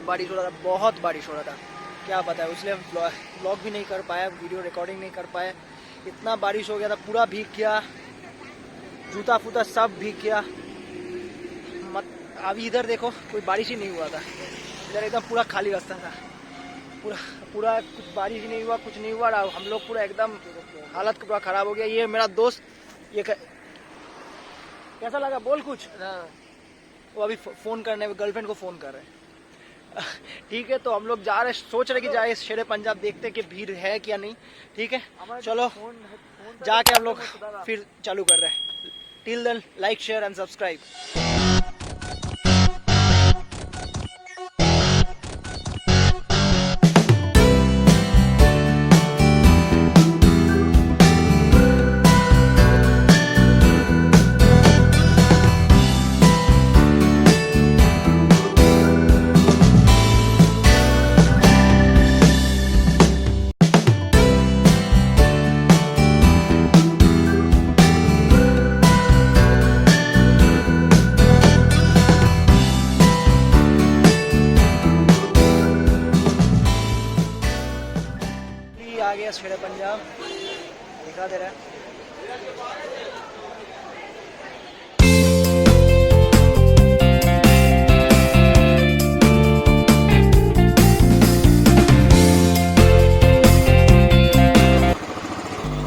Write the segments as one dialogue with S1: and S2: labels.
S1: बारिश हो रहा था, बहुत बारिश हो रहा था, क्या बताए। इसलिए हम व्लॉग भी नहीं कर पाए, वीडियो रिकॉर्डिंग नहीं कर पाए, इतना बारिश हो गया था, पूरा भीग गया, जूता फूता सब भीग गया। अभी इधर देखो कोई बारिश ही नहीं हुआ था, इधर एकदम पूरा खाली रास्ता था, पूरा कुछ बारिश ही नहीं हुआ, कुछ नहीं हुआ। हम लोग पूरा एकदम हालत पूरा ख़राब हो गया। ये मेरा दोस्त, ये कैसा लगा बोल कुछ। वो अभी फ़ोन करने, गर्लफ्रेंड को फ़ोन कर रहे हैं। ठीक है, तो हम लोग जा रहे, सोच रहे कि जाए शेरे पंजाब, देखते कि भीड़ है क्या नहीं। ठीक है, चलो जाके हम लोग फिर चालू कर रहे हैं। Till then like share and subscribe. आ गया शेरे पंजाब, दिखा दे रहा है।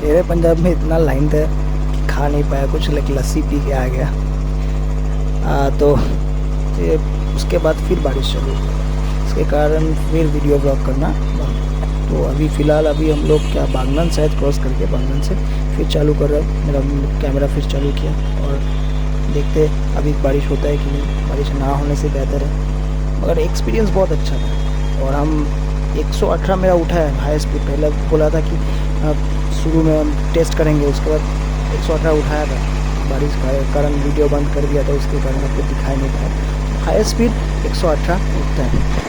S1: शेरे पंजाब में इतना लाइन था कि खा नहीं पाया कुछ, लेकिन लस्सी पी के आ गया। तो उसके बाद फिर बारिश चली, इसके कारण फिर वीडियो ब्लॉग करना। तो अभी फ़िलहाल हम लोग क्या बागनन शायद क्रॉस करके बागनन से फिर चालू कर रहे हैं। मेरा कैमरा फिर चालू किया और देखते अभी बारिश होता है कि नहीं। बारिश ना होने से बेहतर है, मगर एक्सपीरियंस बहुत अच्छा था। और हम 118 मेरा उठा है हाई स्पीड। पहले बोला था कि शुरू में हम टेस्ट करेंगे, उसके बाद 118 उठाया था। बारिश के कारण वीडियो बंद कर दिया था, उसके कारण आपको दिखाई नहीं पाया। हाई स्पीड 118 उठता है।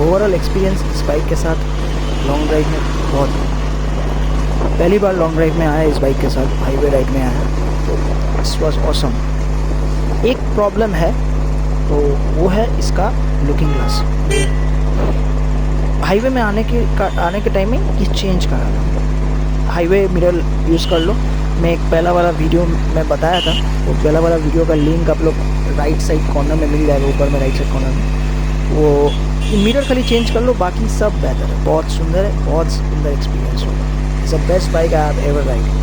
S1: ओवरऑल एक्सपीरियंस इस बाइक के साथ लॉन्ग ड्राइव में बहुत, पहली बार लॉन्ग ड्राइव में आया इस बाइक के साथ, हाईवे राइड में आया, तो इट्स वाज ऑसम। एक प्रॉब्लम है, तो वो है इसका लुकिंग ग्लास। हाईवे में आने के टाइम में ये चेंज कराना। हाईवे मिरर यूज़ कर लो। मैं एक पहला वाला वीडियो में बताया था, वो पहला वाला वीडियो का लिंक आप लोग राइट साइड कॉर्नर में मिल जाएगा, ऊपर में राइट साइड कॉर्नर में। वो मिरर खाली चेंज कर लो, बाकी सब बेहतर है, बहुत सुंदर है, बहुत सुंदर एक्सपीरियंस होगा। It's the best bike I have ever ride.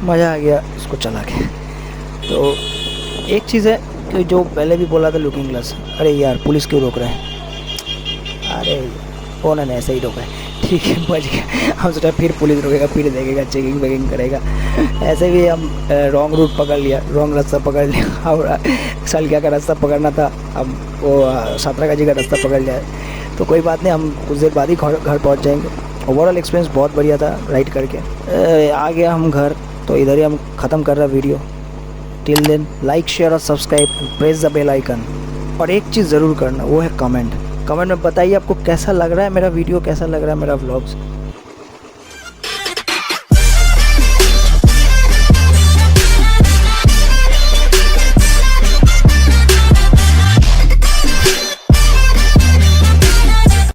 S1: मज़ा आ गया उसको चला के। तो एक चीज़ है कि जो पहले भी बोला था लुकिंग ग्लास, अरे यार पुलिस क्यों रोक रहे हैं, अरे उन्होंने ऐसे ही रोका है, ठीक है बच गया। हम सोचा फिर पुलिस रोकेगा, फिर देखेगा, चेकिंग वेकिंग करेगा। ऐसे भी हम रॉन्ग रूट पकड़ लिया, रॉन्ग रास्ता पकड़ लिया। और सलगिया का रास्ता पकड़ना था, हम वो सातरागाजी का रास्ता पकड़ लिया। तो कोई बात नहीं, हम कुछ देर बाद ही घर पहुंच जाएंगे। ओवरऑल एक्सपीरियंस बहुत बढ़िया था राइड करके। आ गया हम घर, तो इधर ही हम ख़त्म कर रहे video. Till then like share और subscribe, press the bell icon. और एक चीज़ ज़रूर करना, वो है कमेंट में बताइए आपको कैसा लग रहा है मेरा वीडियो, कैसा लग रहा है मेरा व्लॉग्स।